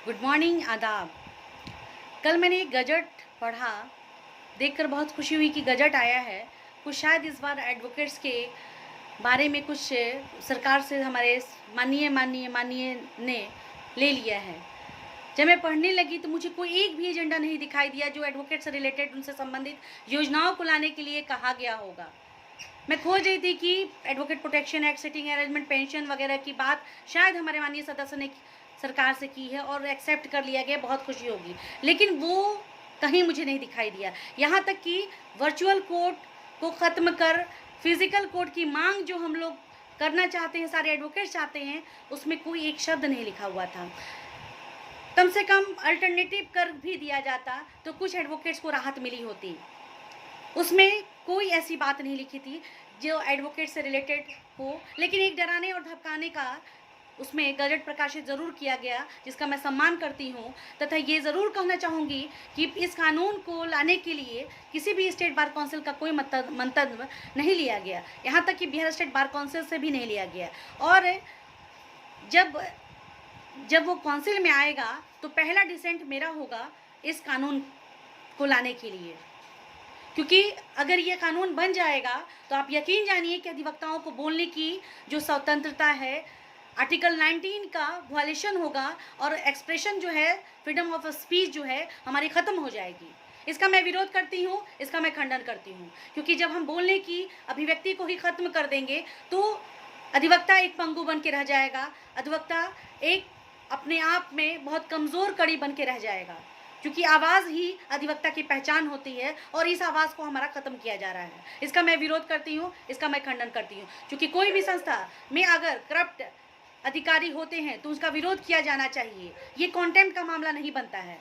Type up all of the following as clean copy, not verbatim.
Good morning, आदाब। कल मैंने एक गजट पढ़ा, देखकर बहुत खुशी हुई कि गजट आया है। कुछ शायद इस बार एडवोकेट्स के बारे में कुछ सरकार से हमारे माननीय ने ले लिया है। जब मैं पढ़ने लगी तो मुझे कोई एक भी एजेंडा नहीं दिखाई दिया जो एडवोकेट से रिलेटेड, उनसे संबंधित योजनाओं को लाने के लिए कहा गया होगा। मैं खोज रही थी कि advocate protection act, sitting arrangement, pension वगैरह की बात शायद हमारे माननीय सदस्य ने सरकार से की है और एक्सेप्ट कर लिया गया, बहुत खुशी होगी, लेकिन वो कहीं मुझे नहीं दिखाई दिया। यहाँ तक कि वर्चुअल कोर्ट को ख़त्म कर फिजिकल कोर्ट की मांग जो हम लोग करना चाहते हैं, सारे एडवोकेट चाहते हैं, उसमें कोई एक शब्द नहीं लिखा हुआ था। कम से कम अल्टरनेटिव कर भी दिया जाता तो कुछ एडवोकेट्स को राहत मिली होती। उसमें कोई ऐसी बात नहीं लिखी थी जो एडवोकेट से रिलेटेड हो, लेकिन एक डराने और धमकाने का उसमें गजट प्रकाशित ज़रूर किया गया, जिसका मैं सम्मान करती हूँ। तथा ये ज़रूर कहना चाहूँगी कि इस कानून को लाने के लिए किसी भी स्टेट बार काउंसिल का कोई मंतव्य नहीं लिया गया, यहाँ तक कि बिहार स्टेट बार काउंसिल से भी नहीं लिया गया। और जब वो काउंसिल में आएगा तो पहला डिसेंट मेरा होगा इस कानून को लाने के लिए, क्योंकि अगर ये कानून बन जाएगा तो आप यकीन जानिए कि अधिवक्ताओं को बोलने की जो स्वतंत्रता है, आर्टिकल 19 का वायलेशन होगा और एक्सप्रेशन जो है, फ्रीडम ऑफ स्पीच जो है, हमारी ख़त्म हो जाएगी। इसका मैं विरोध करती हूँ, इसका मैं खंडन करती हूँ, क्योंकि जब हम बोलने की अभिव्यक्ति को ही ख़त्म कर देंगे तो अधिवक्ता एक पंगु बन के रह जाएगा, अधिवक्ता एक अपने आप में बहुत कमज़ोर कड़ी बन के रह जाएगा, क्योंकि आवाज़ ही अधिवक्ता की पहचान होती है और इस आवाज़ को हमारा ख़त्म किया जा रहा है। इसका मैं विरोध करती हूँ, इसका मैं खंडन करती हूँ, क्योंकि कोई भी संस्था में अगर करप्ट अधिकारी होते हैं तो उसका विरोध किया जाना चाहिए। ये कॉन्टेम्प्ट का मामला नहीं बनता है,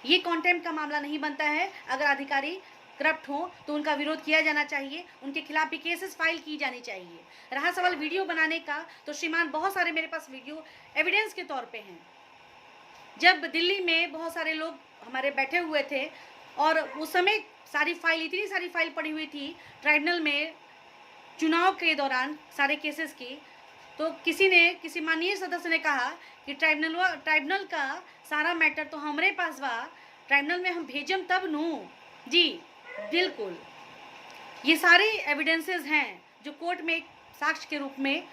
ये कॉन्टेम्प्ट का मामला नहीं बनता है। अगर अधिकारी करप्ट हो तो उनका विरोध किया जाना चाहिए, उनके खिलाफ भी केसेस फाइल की जानी चाहिए। रहा सवाल वीडियो बनाने का, तो श्रीमान बहुत सारे मेरे पास वीडियो एविडेंस के तौर पे हैं। जब दिल्ली में बहुत सारे लोग हमारे बैठे हुए थे और उस समय सारी फाइल, इतनी सारी फाइल पड़ी हुई थी ट्राइब्यूनल में चुनाव के दौरान सारे केसेस की, तो किसी माननीय सदस्य ने कहा कि ट्राइब्यूनल का सारा मैटर तो हमारे पास बा, ट्राइब्यूनल में हम भेजम तब नू। जी बिल्कुल, ये सारे एविडेंसेस हैं जो कोर्ट में एक साक्ष्य के रूप में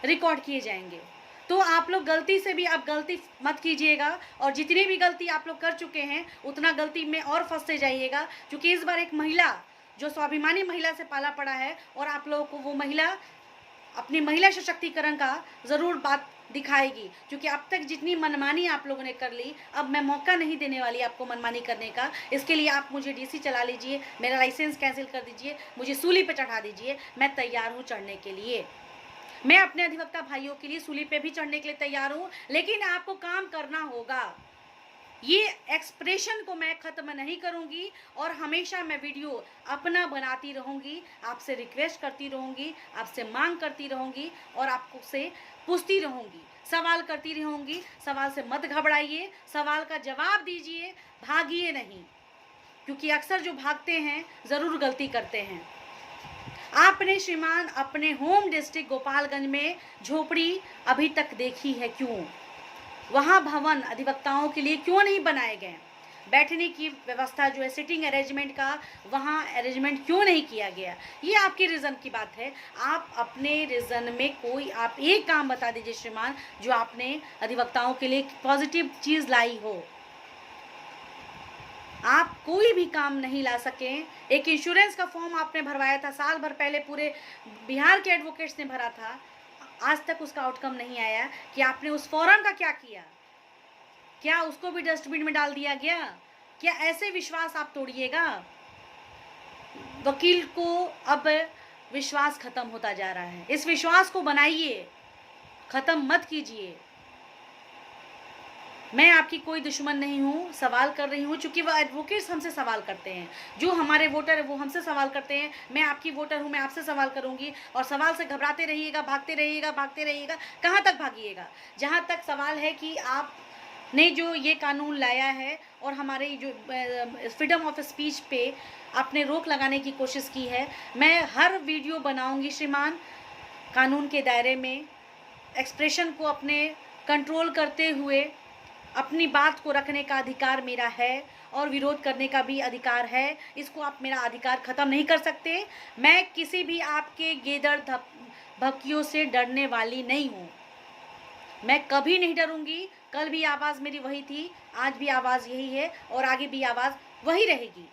रिकॉर्ड किए जाएंगे। तो आप लोग गलती से भी आप गलती मत कीजिएगा, और जितनी भी गलती आप लोग कर चुके हैं उतना गलती में और फंसते जाइएगा, क्योंकि इस बार एक महिला जो स्वाभिमानी महिला से पाला पड़ा है और आप लोगों को वो महिला अपनी महिला सशक्तिकरण का ज़रूर बात दिखाएगी, क्योंकि अब तक जितनी मनमानी आप लोगों ने कर ली, अब मैं मौका नहीं देने वाली आपको मनमानी करने का। इसके लिए आप मुझे डीसी चला लीजिए, मेरा लाइसेंस कैंसिल कर दीजिए, मुझे सूली पे चढ़ा दीजिए, मैं तैयार हूँ चढ़ने के लिए। मैं अपने अधिवक्ता भाइयों के लिए सूली पे भी चढ़ने के लिए तैयार हूँ, लेकिन आपको काम करना होगा। ये एक्सप्रेशन को मैं ख़त्म नहीं करूँगी और हमेशा मैं वीडियो अपना बनाती रहूँगी, आपसे रिक्वेस्ट करती रहूँगी, आपसे मांग करती रहूँगी और आपको से पूछती रहूँगी, सवाल करती रहूँगी। सवाल से मत घबराइए, सवाल का जवाब दीजिए, भागिए नहीं, क्योंकि अक्सर जो भागते हैं ज़रूर गलती करते हैं। आपने श्रीमान अपने होम डिस्ट्रिक्ट गोपालगंज में झोपड़ी अभी तक देखी है क्यों? वहाँ भवन अधिवक्ताओं के लिए क्यों नहीं बनाए गए? बैठने की व्यवस्था जो है, सिटिंग अरेंजमेंट का, वहाँ अरेंजमेंट क्यों नहीं किया गया? ये आपके रीज़न की बात है। आप अपने रीज़न में कोई आप एक काम बता दीजिए श्रीमान, जो आपने अधिवक्ताओं के लिए पॉजिटिव चीज़ लाई हो। आप कोई भी काम नहीं ला सकें। एक इंश्योरेंस का फॉर्म आपने भरवाया था, साल भर पहले पूरे बिहार के एडवोकेट्स ने भरा था, आज तक उसका आउटकम नहीं आया कि आपने उस फॉर्म का क्या किया? क्या उसको भी डस्टबिन में डाल दिया गया? क्या ऐसे विश्वास आप तोड़िएगा? वकील को अब विश्वास खत्म होता जा रहा है, इस विश्वास को बनाइए, ख़त्म मत कीजिए। मैं आपकी कोई दुश्मन नहीं हूँ, सवाल कर रही हूँ, चूँकि वह एडवोकेट्स हमसे सवाल करते हैं, जो हमारे वोटर है वो हमसे सवाल करते हैं। मैं आपकी वोटर हूँ, मैं आपसे सवाल करूँगी, और सवाल से घबराते रहिएगा, भागते रहिएगा। कहाँ तक भागिएगा? जहाँ तक सवाल है कि आपने जो ये कानून लाया है और हमारे जो फ्रीडम ऑफ स्पीच पे आपने रोक लगाने की कोशिश की है, मैं हर वीडियो बनाऊँगी श्रीमान, कानून के दायरे में एक्सप्रेशन को अपने कंट्रोल करते हुए, अपनी बात को रखने का अधिकार मेरा है और विरोध करने का भी अधिकार है। इसको आप मेरा अधिकार ख़त्म नहीं कर सकते। मैं किसी भी आपके गेदड़ भक्तियों से डरने वाली नहीं हूँ। मैं कभी नहीं डरूंगी। कल भी आवाज़ मेरी वही थी, आज भी आवाज़ यही है और आगे भी आवाज़ वही रहेगी।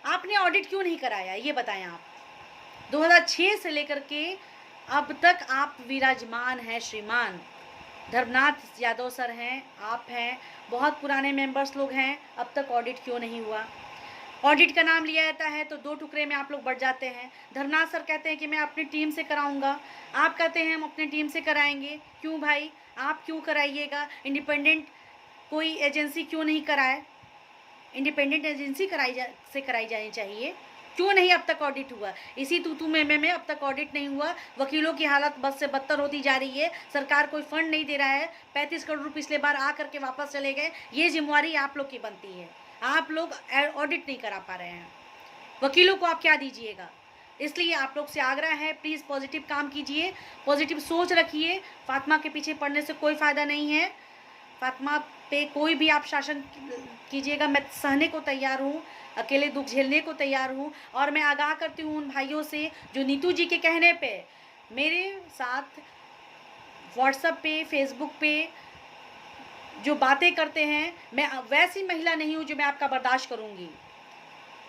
आपने ऑडिट क्यों नहीं कराया ये बताएं आप। 2006 से लेकर के अब तक आप विराजमान हैं श्रीमान। धर्मनाथ यादव सर हैं, आप हैं, बहुत पुराने मेंबर्स लोग हैं, अब तक ऑडिट क्यों नहीं हुआ। ऑडिट का नाम लिया जाता है तो दो टुकड़े में आप लोग बढ़ जाते हैं। धर्मनाथ सर कहते हैं कि मैं अपनी टीम से कराऊंगा, आप कहते हैं हम अपनी टीम से कराएंगे। क्यों भाई, आप क्यों कराइएगा? इंडिपेंडेंट कोई एजेंसी क्यों नहीं कराए? इंडिपेंडेंट एजेंसी कराई जानी चाहिए। क्यों नहीं अब तक ऑडिट हुआ? इसी तू में अब तक ऑडिट नहीं हुआ। वकीलों की हालत बद से बदतर होती जा रही है। सरकार कोई फंड नहीं दे रहा है। 35 करोड़ रुपये पिछले बार आ करके वापस चले गए। ये जिम्मेवारी आप लोग की बनती है। आप लोग ऑडिट नहीं करा पा रहे हैं। वकीलों को आप क्या दीजिएगा? इसलिए आप लोग से आग्रह है, प्लीज़ पॉजिटिव काम कीजिए, पॉजिटिव सोच रखिए। फातिमा के पीछे पड़ने से कोई फ़ायदा नहीं है। फातिमा पे कोई भी आप शासन कीजिएगा, मैं सहने को तैयार हूँ, अकेले दुख झेलने को तैयार हूँ। और मैं आगाह करती हूँ उन भाइयों से जो नीतू जी के कहने पे मेरे साथ व्हाट्सएप पे, फेसबुक पे जो बातें करते हैं, मैं वैसी महिला नहीं हूँ जो मैं आपका बर्दाश्त करूँगी।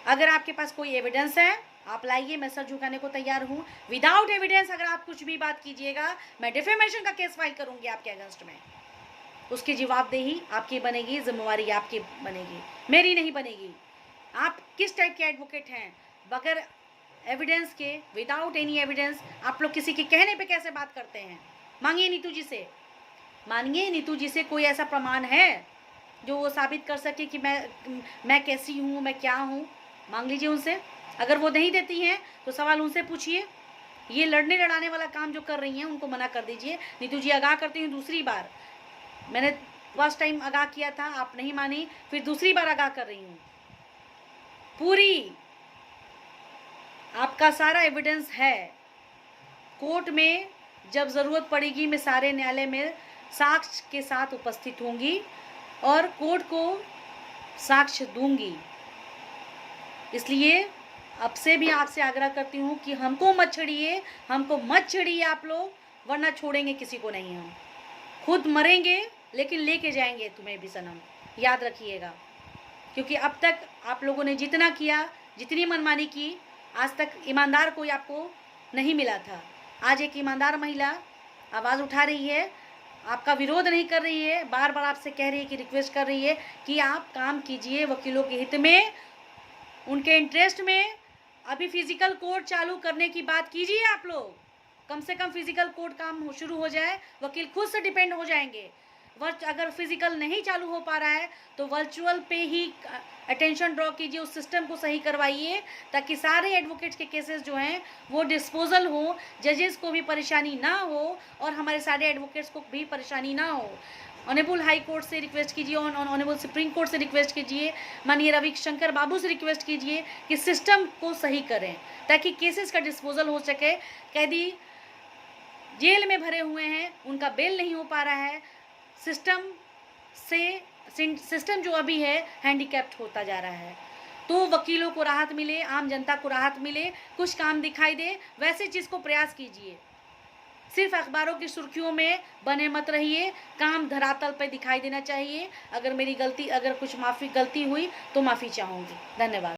अगर आपके पास कोई एविडेंस है आप लाइए, मैं सर झुकाने को तैयार हूँ। विदाउट एविडेंस अगर आप कुछ भी बात कीजिएगा, मैं डिफेमेशन का केस फाइल करूँगी आपके अगेंस्ट में। उसकी जवाबदेही आपकी बनेगी, जिम्मेवारी आपकी बनेगी, मेरी नहीं बनेगी। आप किस टाइप के एडवोकेट हैं? बगैर एविडेंस के, विदाउट एनी एविडेंस आप लोग किसी के कहने पे कैसे बात करते हैं? मांगिए नीतू जी से, मानिए नीतू जी से कोई ऐसा प्रमाण है जो वो साबित कर सके कि मैं कैसी हूँ, मैं क्या हूँ। मांग लीजिए उनसे। अगर वो नहीं देती हैं तो सवाल उनसे पूछिए। ये लड़ने लड़ाने वाला काम जो कर रही हैं उनको मना कर दीजिए। नीतू जी आगाह करती हूँ दूसरी बार, मैंने फर्स्ट टाइम आगाह किया था, आप नहीं मानी, फिर दूसरी बार आगाह कर रही हूँ। पूरी आपका सारा एविडेंस है। कोर्ट में जब ज़रूरत पड़ेगी मैं सारे न्यायालय में साक्ष्य के साथ उपस्थित होंगी और कोर्ट को साक्ष्य दूंगी। इसलिए अब से भी आपसे आग्रह करती हूँ कि हमको मत छेड़िए आप लोग, वरना छोड़ेंगे किसी को नहीं। हम खुद मरेंगे लेकिन लेके जाएंगे तुम्हें भी सनम, याद रखिएगा। क्योंकि अब तक आप लोगों ने जितना किया, जितनी मनमानी की, आज तक ईमानदार कोई आपको नहीं मिला था। आज एक ईमानदार महिला आवाज़ उठा रही है, आपका विरोध नहीं कर रही है, बार बार आपसे कह रही है कि रिक्वेस्ट कर रही है कि आप काम कीजिए वकीलों के हित में, उनके इंटरेस्ट में। अभी फिजिकल कोर्ट चालू करने की बात कीजिए आप लोग। कम से कम फिजिकल कोर्ट काम शुरू हो जाए, वकील खुद से डिपेंड हो जाएंगे। अगर फिजिकल नहीं चालू हो पा रहा है तो वर्चुअल पे ही अटेंशन ड्रॉ कीजिए, उस सिस्टम को सही करवाइए ताकि सारे एडवोकेट्स के केसेस जो हैं वो डिस्पोजल हो, जजेस को भी परेशानी ना हो और हमारे सारे एडवोकेट्स को भी परेशानी ना हो। ऑनरेबल हाई कोर्ट से रिक्वेस्ट कीजिए, ऑनरेबल सुप्रीम कोर्ट से रिक्वेस्ट कीजिए, माननीय रविशंकर बाबू से रिक्वेस्ट कीजिए कि सिस्टम को सही करें ताकि केसेस का डिस्पोजल हो सके। कैदी जेल में भरे हुए हैं, उनका बेल नहीं हो पा रहा है। सिस्टम जो अभी है हैंडीकैप्ड होता जा रहा है। तो वकीलों को राहत मिले, आम जनता को राहत मिले, कुछ काम दिखाई दे, वैसे चीज़ को प्रयास कीजिए। सिर्फ अखबारों की सुर्खियों में बने मत रहिए, काम धरातल पे दिखाई देना चाहिए। अगर मेरी गलती, अगर कुछ गलती हुई तो माफ़ी चाहूँगी। धन्यवाद।